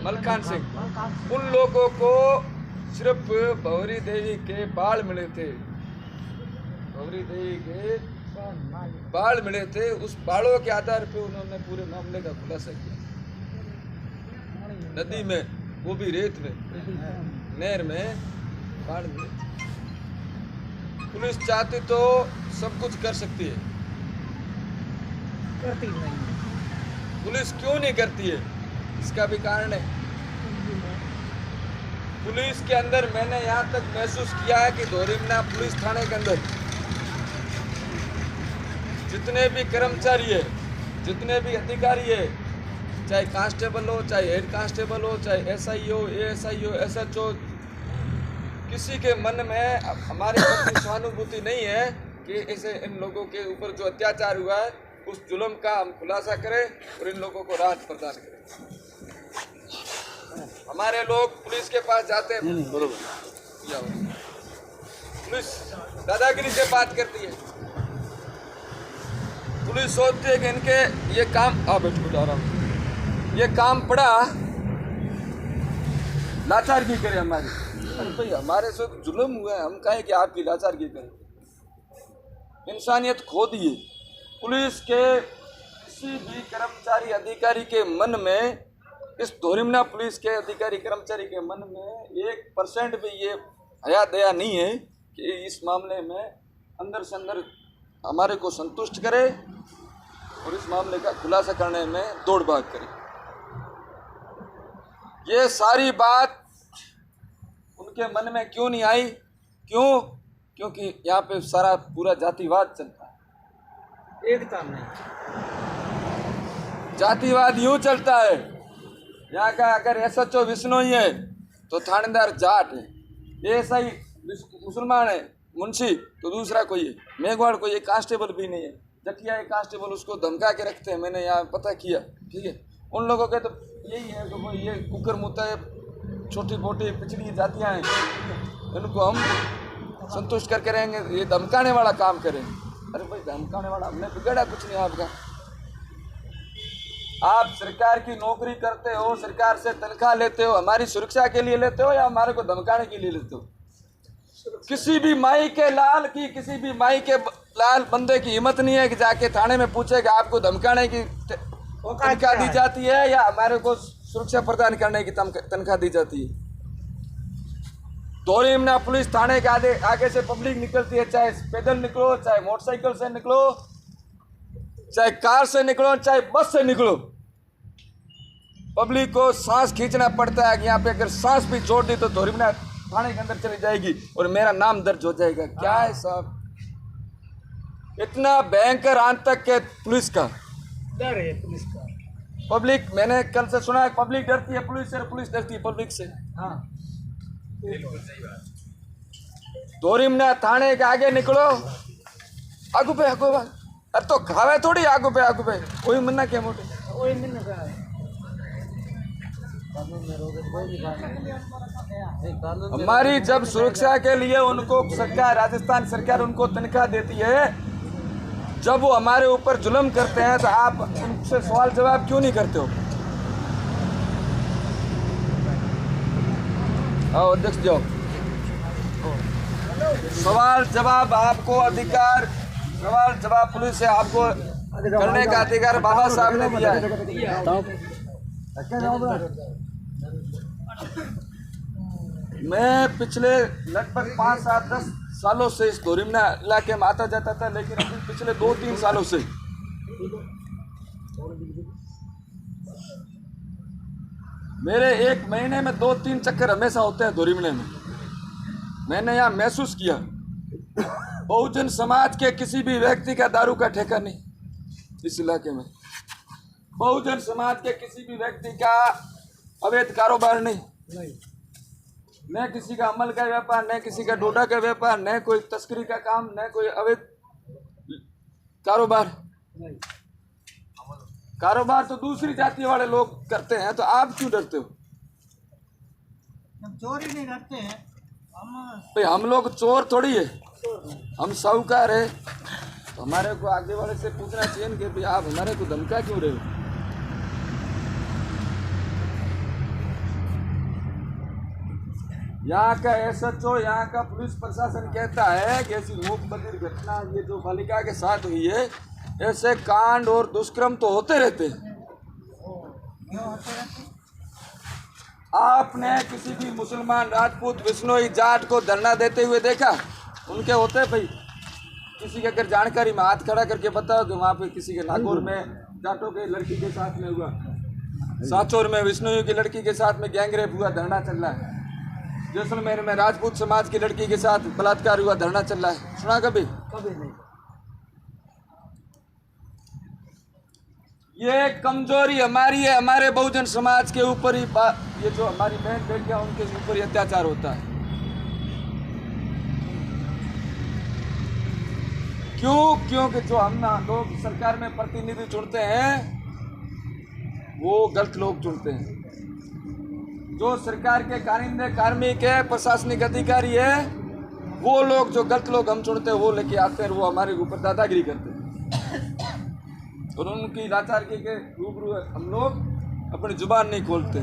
मलखान सिंह, उन लोगों को सिर्फ भंवरी देवी के बाल मिले थे, भंवरी देवी के बाल मिले थे। उस बालों के आधार पे उन्होंने पूरे मामले का खुलासा किया। नदी में, वो भी रेत में, नहर में बाढ़ में। पुलिस चाहती तो सब कुछ कर सकती है, करती नहीं। पुलिस क्यों नहीं करती है, इसका भी कारण है। पुलिस के अंदर मैंने यहाँ तक महसूस किया है कि धोरीमना पुलिस थाने के अंदर जितने भी कर्मचारी है, जितने भी अधिकारी है, चाहे कांस्टेबल हो, चाहे हेड कांस्टेबल हो, चाहे SI हो, ASI हो, SHO, किसी के मन में हमारी प्रति सहानुभूति नहीं है कि ऐसे इन लोगों के ऊपर जो अत्याचार हुआ है उस जुल्म का हम खुलासा करें और इन लोगों को राहत प्रदान करें। हमारे लोग पुलिस के पास जाते हैं, पुलिस दादागिरी से बात करती है। पुलिस सोचती है कि इनके ये काम ये काम पड़ा, लाचारगी करे हमारी। अरे भाई, हमारे से जुल्म हुआ है, हम कहें कि आपकी लाचारगी करें। इंसानियत खो दी है। पुलिस के किसी भी कर्मचारी अधिकारी के मन में, इस धोरीमना पुलिस के अधिकारी कर्मचारी के मन में 1% भी ये हया दया नहीं है कि इस मामले में अंदर से अंदर हमारे को संतुष्ट करे और इस मामले का खुलासा करने में दौड़ भाग करे। ये सारी बात उनके मन में क्यों नहीं आई? क्यों? क्योंकि यहाँ पे सारा पूरा जातिवाद चलता है, एकता नहीं। जातिवाद यूं चलता है। यहाँ का अगर SHO विष्णोई है तो थानेदार जाट है, ASI मुसलमान है, मुंशी तो दूसरा कोई है, मेघवाड़ कोई एक कांस्टेबल भी नहीं है, जटिया एक कांस्टेबल, उसको धमका के रखते हैं। मैंने यहाँ पता किया, ठीक है। उन लोगों के तो यही है कि ये कुकर मुता है, छोटी मोटी पिछड़ी जातियाँ हैं, इनको हम संतुष्ट करके रहेंगे, ये धमकाने वाला काम करें। अरे भाई, धमकाने वाला हमने बिगड़ा कुछ नहीं आपका। आप सरकार की नौकरी करते हो, सरकार से तनख्वाह लेते हो, हमारी सुरक्षा के लिए लेते हो या हमारे को धमकाने के लिए लेते हो? किसी भी माई के लाल की, किसी भी माई के लाल बंदे की हिम्मत नहीं है कि जाके थाने में पूछे कि आपको धमकाने की तनख्वाह दी जाती है या हमारे को सुरक्षा प्रदान करने की तनख्वाह दी जाती है। धोरीमना पुलिस थाने के आगे से पब्लिक निकलती है, चाहे पैदल निकलो, चाहे मोटरसाइकिल से निकलो, चाहे कार से निकलो, चाहे बस से निकलो, पब्लिक को सांस खींचना पड़ता है कि यहाँ पे अगर सांस भी छोड़ दी तो धोरीमना थाने के अंदर चली जाएगी और मेरा नाम दर्ज हो जाएगा। क्या है साहब, इतना भयंकर आतंक के पुलिस का, डर है पुलिस का। पब्लिक, मैंने कल से सुना है पब्लिक डरती है पुलिस से और पुलिस डरती है पब्लिक से। हाँ, धोरीमना थाने के आगे निकलो, आगू पे आगू, अरे तो खावे थोड़ी आगू पे कोई मन्ना क्या मोटे, कोई नहीं कहा है। हमारी जब सुरक्षा के लिए उनको सरकार, राजस्थान सरकार उनको तनख्वाह देती है, जब वो हमारे ऊपर जुल्म करते हैं तो आप उनसे सवाल जवाब क्यों नहीं करते हो? आओ अध्यक्ष जाओ, सवाल जवाब आपको अधिकार, सवाल जवाब पुलिस से आपको करने का अधिकार बाबा साहब ने दिया है। मैं पिछले लगभग 5, 7, 10 सालों से इस धोरीमना इलाके में आता जाता था, लेकिन अभी पिछले 2-3 सालों से मेरे एक महीने में 2-3 चक्कर हमेशा होते हैं धोरीमने में। मैंने यहाँ महसूस किया, बहुजन समाज के किसी भी व्यक्ति का दारू का ठेका नहीं इस इलाके में, बहुजन समाज के किसी भी व्यक्ति का अवैध कारोबार नहीं, न किसी का अमल का व्यापार, न किसी का डोडा का व्यापार, न कोई तस्करी का काम, न कोई अवैध कारोबार। कारोबार तो दूसरी जाति वाले लोग करते हैं, तो आप क्यों डरते हो? हम चोरी नहीं करते हैं, भाई हम लोग चोर थोड़ी है, हम साहूकार है। तो हमारे को आगे वाले से पूछना चाहिए कि भाई आप हमारे को धमका क्यों रहे हो? यहाँ का एसएचओ, यहाँ का पुलिस प्रशासन कहता है कि ऐसी मूक बधिर घटना ये जो बालिका के साथ हुई है, ऐसे कांड और दुष्कर्म तो होते रहते हैं। क्यों होते रहते? आपने किसी भी मुसलमान, राजपूत, बिश्नोई, जाट को धरना देते हुए देखा? उनके होते हैं भाई। किसी के अगर जानकारी में हाथ खड़ा करके बताओ कि वहाँ पे किसी के नागौर में जाटों के लड़की के साथ में हुआ, सांचौर में बिश्नोई की लड़की के साथ में गैंगरेप हुआ, धरना चल रहा है, जैसलमेर में राजपूत समाज की लड़की के साथ बलात्कार हुआ, धरना चल रहा है। सुना कभी? कभी नहीं। ये कमजोरी हमारी है, हमारे बहुजन समाज के ऊपर ही ये जो हमारी बहन बेटियां उनके ऊपर ही अत्याचार होता है। क्यों? क्योंकि जो हम लोग सरकार में प्रतिनिधि चुनते हैं वो गलत लोग चुनते हैं। जो सरकार के कानूनी कार्मिक है, प्रशासनिक अधिकारी है, वो लोग, जो गलत लोग हम चुनते हैं वो लेके आते हैं, वो हमारे ऊपर दादागिरी करते हैं और उनकी लाचारगी के रूबरू हम लोग अपनी जुबान नहीं खोलते।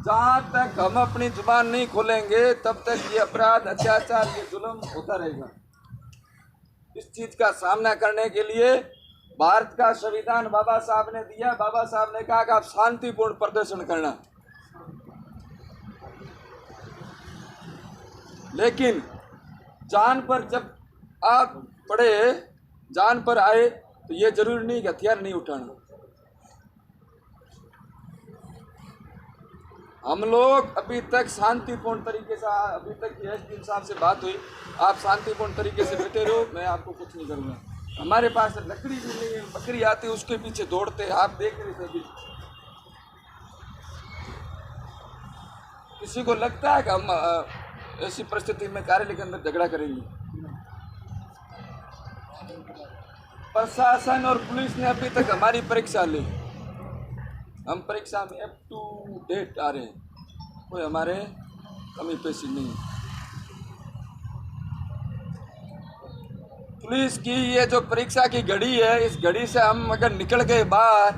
जहाँ तक हम अपनी जुबान नहीं खोलेंगे तब तक ये अपराध, अत्याचार, ये जुल्म होता रहेगा। इस चीज का सामना करने के लिए भारत का संविधान बाबा साहब ने दिया। बाबा साहब ने कहा कि आप शांतिपूर्ण प्रदर्शन करना, लेकिन जान पर जब आप पड़े, जान पर आए तो ये जरूरी नहीं कि हथियार नहीं उठाना। हम लोग अभी तक शांतिपूर्ण तरीके से, अभी तक एसडीएम साहब से बात हुई, आप शांतिपूर्ण तरीके से बैठे रहो, मैं आपको कुछ नहीं करूँगा। हमारे पास लकड़ी भी नहीं है, बकरी आती है उसके पीछे दौड़ते हैं, आप देख रहे थे अभी। किसी को लगता है कि हम ऐसी परिस्थिति में कार्यालय के अंदर झगड़ा करेंगे? प्रशासन और पुलिस ने अभी तक हमारी परीक्षा ली, हम परीक्षा में अप टू डेट आ रहे हैं, कोई हमारे कमी पेशी नहीं। पुलिस की ये जो परीक्षा की घड़ी है, इस घड़ी से हम अगर निकल गए बाहर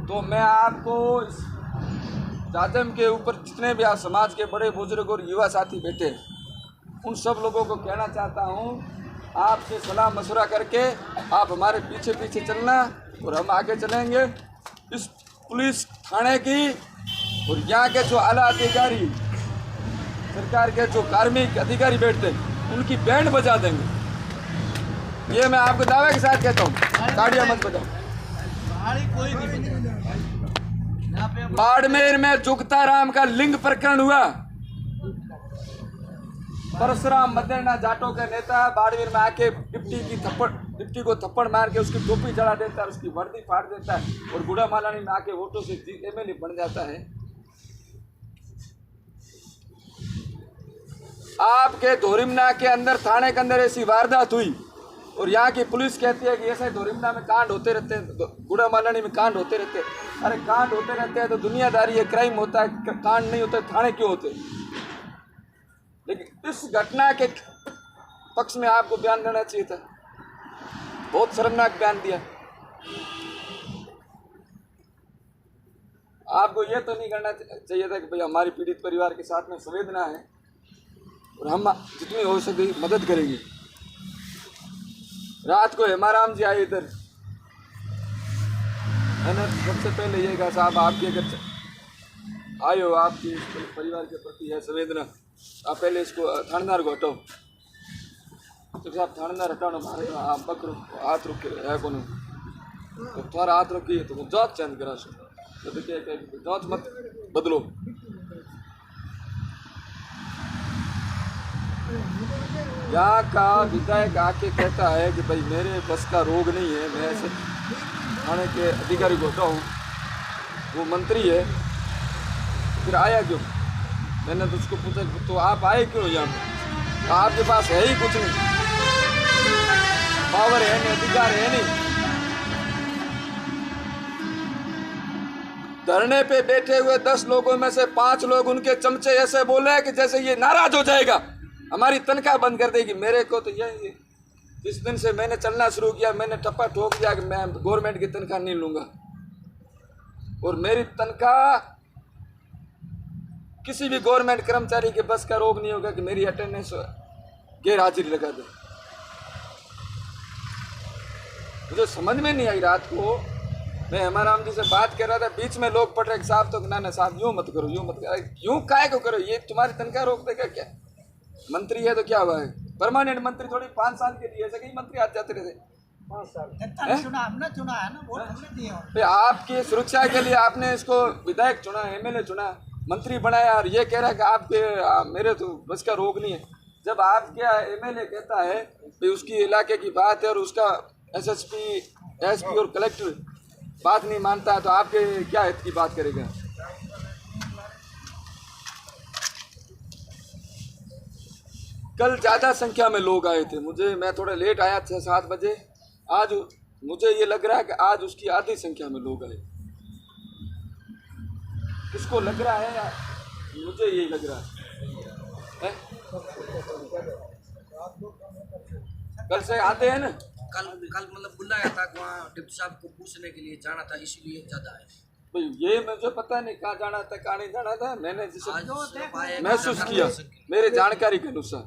तो मैं आपको इस जाजम के ऊपर जितने भी आप समाज के बड़े बुजुर्ग और युवा साथी बैठे, उन सब लोगों को कहना चाहता हूँ, आपसे सलाह मशवरा करके आप हमारे पीछे पीछे चलना और हम आगे चलेंगे। इस पुलिस थाने की और यहाँ के जो आला अधिकारी, सरकार के जो कार्मिक अधिकारी बैठते हैं, उनकी बैंड बजा देंगे। ये मैं आपको दावे के साथ कहता हूँ, ताड़ियां मत बजाओ। कोई नहीं। बाड़मेर में जुगता राम का लिंग प्रकरण हुआ। परशुराम मदेना जाटों का नेता बाड़मेर में आके डिप्टी को थप्पड़ मार के उसकी टोपी चढ़ा देता है, उसकी वर्दी फाड़ देता है और गुड़ा मालानी में आके वोटों से एमएलए बन जाता है। आपके धोरिमना के अंदर, थाने के अंदर ऐसी वारदात हुई और यहाँ की पुलिस कहती है कि ऐसे धोरिमना में कांड होते रहते हैं, गुड़ा मालानी में कांड होते रहते हैं। अरे कांड होते रहते हैं तो दुनियादारी है, क्राइम होता है, कांड नहीं होते थाने क्यों होते? लेकिन इस घटना के पक्ष में आपको बयान देना चाहिए था, बहुत शर्मनाक बयान दिया। आपको यह तो नहीं करना चाहिए था कि भाई हमारी पीड़ित परिवार के साथ में संवेदना है और हम जितनी हो सके मदद करेंगे। रात को हेमाराम जी आए इधर, मैंने सबसे पहले ये कहा, साहब आपकी अगर आए हो, आपकी परिवार के प्रति है संवेदना, आप पहले इसको थानेदार को हटाओ। तो साहब थानेदार हटाना मारे, आप पकड़ो, हाथ रुक के है कौन तो तुम्हारा हाथ रखिए तो जांच चेंज करा सो, तो देखिए जांच मत बदलो। यहाँ का विधायक आके कहता है कि भाई मेरे बस का रोग नहीं है, मैं ऐसे थाने के अधिकारी को हटाऊँ, वो मंत्री है, फिर आया क्यों? मैंने तो उसको पूछा तो आप आए क्यों यहाँ पे? आपके पास है ही कुछ नहीं, पावर है नहीं, अधिकार है नहीं। धरने पे बैठे हुए 10 लोगों में से 5 लोग उनके चमचे ऐसे बोले कि जैसे ये नाराज हो जाएगा, हमारी तनख्वाह बंद कर देगी। मेरे को तो यही जिस दिन से मैंने चलना शुरू किया मैंने टप्पा ठोक दिया कि मैं गवर्नमेंट की तनख्वाह नहीं लूँगा, और मेरी तनख्वाह किसी भी गवर्नमेंट कर्मचारी के बस का रोग नहीं होगा कि मेरी अटेंडेंस गैर हाजिरी लगा दे। मुझे समझ में नहीं आई। रात को मैं हेमाराम जी से बात कर रहा था, बीच में लोग पढ़ रहे साहब तो ना साहब यूँ मत करो, यूँ मत करो, यूँ काहे को करो, ये तुम्हारी तनख्वाह रोक देगा क्या? मंत्री है तो क्या हुआ है? परमानेंट मंत्री थोड़ी 5 साल के लिए, ऐसे कई मंत्री आज जाते रहते। 5 साल जनता चुना, हमने चुना है ना, वोट हमने दिए हैं। फिर आपकी सुरक्षा के लिए आपने इसको विधायक चुना, एमएलए चुना, मंत्री बनाया, और ये कह रहा है कि आपके मेरे तो बस का रोग नहीं है। जब आपके एमएलए कहता है कि उसकी इलाके की बात है और उसका एसएसपी, एसपी और कलेक्टर बात नहीं मानता है, तो आपके क्या हित की बात करेगा? कल ज़्यादा संख्या में लोग आए थे, मैं थोड़ा लेट आया 6-7 बजे। आज मुझे ये लग रहा है कि आज उसकी आधी संख्या में लोग आए। किसको लग रहा है या मुझे यही लग रहा है? कल से आते हैं ना? कल मतलब बुलाया था वहाँ डिप्टी साहब को पूछने के लिए जाना था, इसीलिए ज़्यादा है। भाई ये मुझे पता नहीं कहाँ जाना था कहाँ नहीं जाना था, मैंने जिसे आज महसूस किया मेरे जानकारी के अनुसार।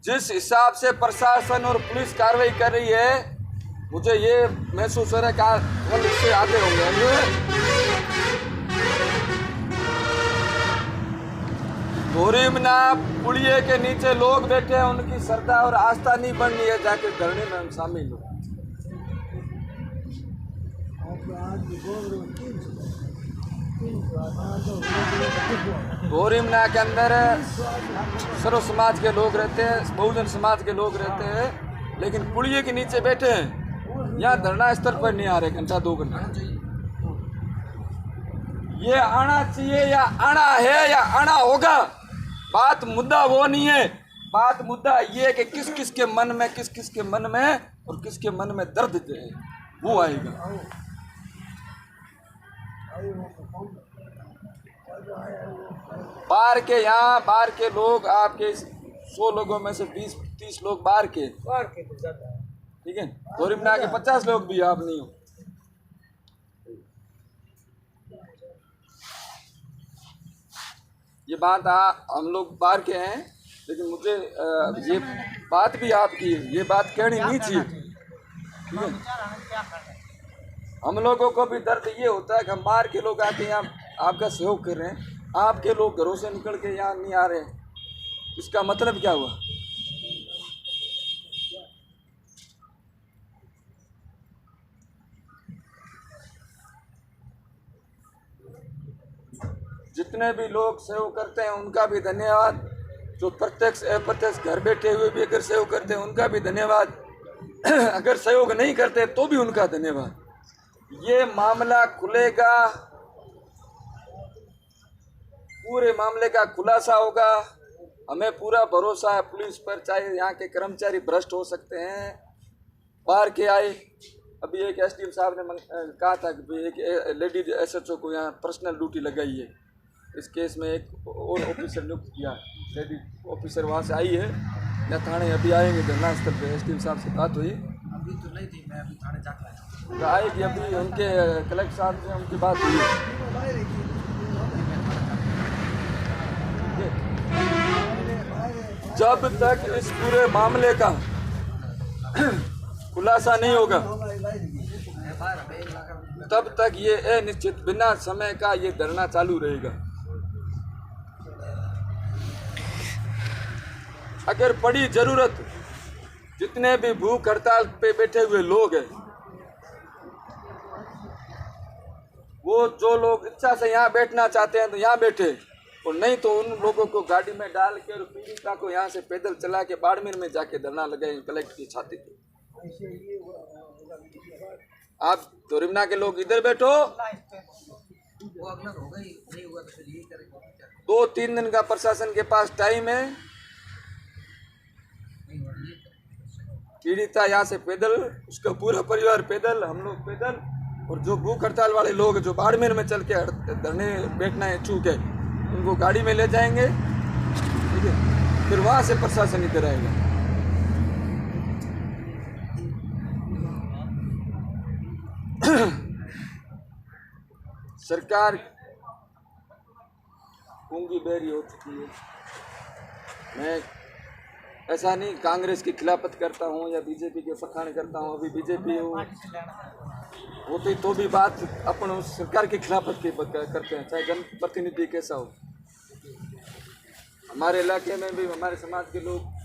जिस हिसाब से प्रशासन और पुलिस कार्रवाई कर रही है, मुझे ये महसूस हो रहा है कि इससे आगे होंगे। धोरीमना पुलिये के नीचे लोग बैठे हैं, उनकी श्रद्धा और आस्था नहीं बढ़नी है, जाके धरने में हम शामिल हो। धोरीमना के अंदर सर्व समाज के लोग रहते हैं, बहुजन समाज के लोग रहते हैं, लेकिन पुलिये के नीचे बैठे हैं, यहाँ धरना स्थल पर नहीं आ रहे घंटा 2 घंटा। ये आना चाहिए या आना है या आना होगा, बात मुद्दा वो नहीं है। बात मुद्दा ये है कि किस किस के मन में और किसके मन में दर्द है, वो आएगा। बाहर के लोग, आपके 100 लोगों में से 20-30 लोग बाहर के, ठीक है। धोरीमना के 50 लोग भी आप नहीं हो। ये बात हम लोग बाहर के हैं, लेकिन मुझे ये बात भी आपकी है, ये बात कहनी नहीं चाहिए, ठीक है। हम लोगों को भी दर्द ये होता है कि हम बाहर के लोग आके यहाँ आपका सहयोग कर रहे हैं, आपके लोग घरों से निकल के यहाँ नहीं आ रहे हैं, इसका मतलब क्या हुआ? जितने भी लोग सहयोग करते हैं उनका भी धन्यवाद, जो प्रत्यक्ष अप्रत्यक्ष घर बैठे हुए भी अगर सहयोग करते हैं उनका भी धन्यवाद, अगर सहयोग नहीं करते तो भी उनका धन्यवाद। ये मामला खुलेगा, पूरे मामले का खुलासा होगा, हमें पूरा भरोसा है पुलिस पर। चाहे यहाँ के कर्मचारी भ्रष्ट हो सकते हैं, बाहर के आए, अभी एक एसडीएम साहब ने कहा था कि एक लेडी एसएचओ को यहाँ पर्सनल ड्यूटी लगाई है, इस केस में एक और ऑफिसर नियुक्त किया, लेडी ऑफिसर वहाँ से आई है या थाने अभी आएंगे धरना स्थल पे। एसडीएम साहब से बात हुई, अभी तो नहीं थी, मैं अभी थाने जाकर आया तो आएगी, अभी उनके कलेक्टर साहब से उनकी बात हुई। जब तक इस पूरे मामले का खुलासा नहीं होगा तब तक ये अनिश्चित बिना समय का ये धरना चालू रहेगा। अगर बड़ी जरूरत, जितने भी भूख हड़ताल पे बैठे हुए लोग हैं, वो जो लोग इच्छा से यहाँ बैठना चाहते हैं तो यहाँ बैठे, और नहीं तो उन लोगों को गाड़ी में डाल के और पीड़िता को यहाँ से पैदल चला के बाड़मेर में जाके धरना लगाए कलेक्टर की छाती पे। आप धोरीमना के लोग इधर बैठो, वो अगला होगा ही, नहीं हुआ तो फिर यही करेंगे। 2-3 दिन का प्रशासन के पास टाइम है, पीड़िता यहाँ से पैदल, उसका पूरा परिवार पैदल, हम लोग पैदल, और जो भूख हड़ताल वाले लोग जो बाड़मेर में चल के धरने बैठना है चूक है, उनको गाड़ी में ले जाएंगे, ठीक है, फिर वहाँ से प्रशासन इधर आएगा। सरकार गूंगी बहरी हो चुकी है। मैं ऐसा नहीं कांग्रेस की खिलाफत करता हूँ या बीजेपी के फखान करता हूँ, अभी बीजेपी हो होती तो भी बात अपन उस सरकार की खिलाफत की करते हैं, चाहे जनप्रतिनिधि कैसा हो। हमारे इलाके में भी हमारे समाज के लोग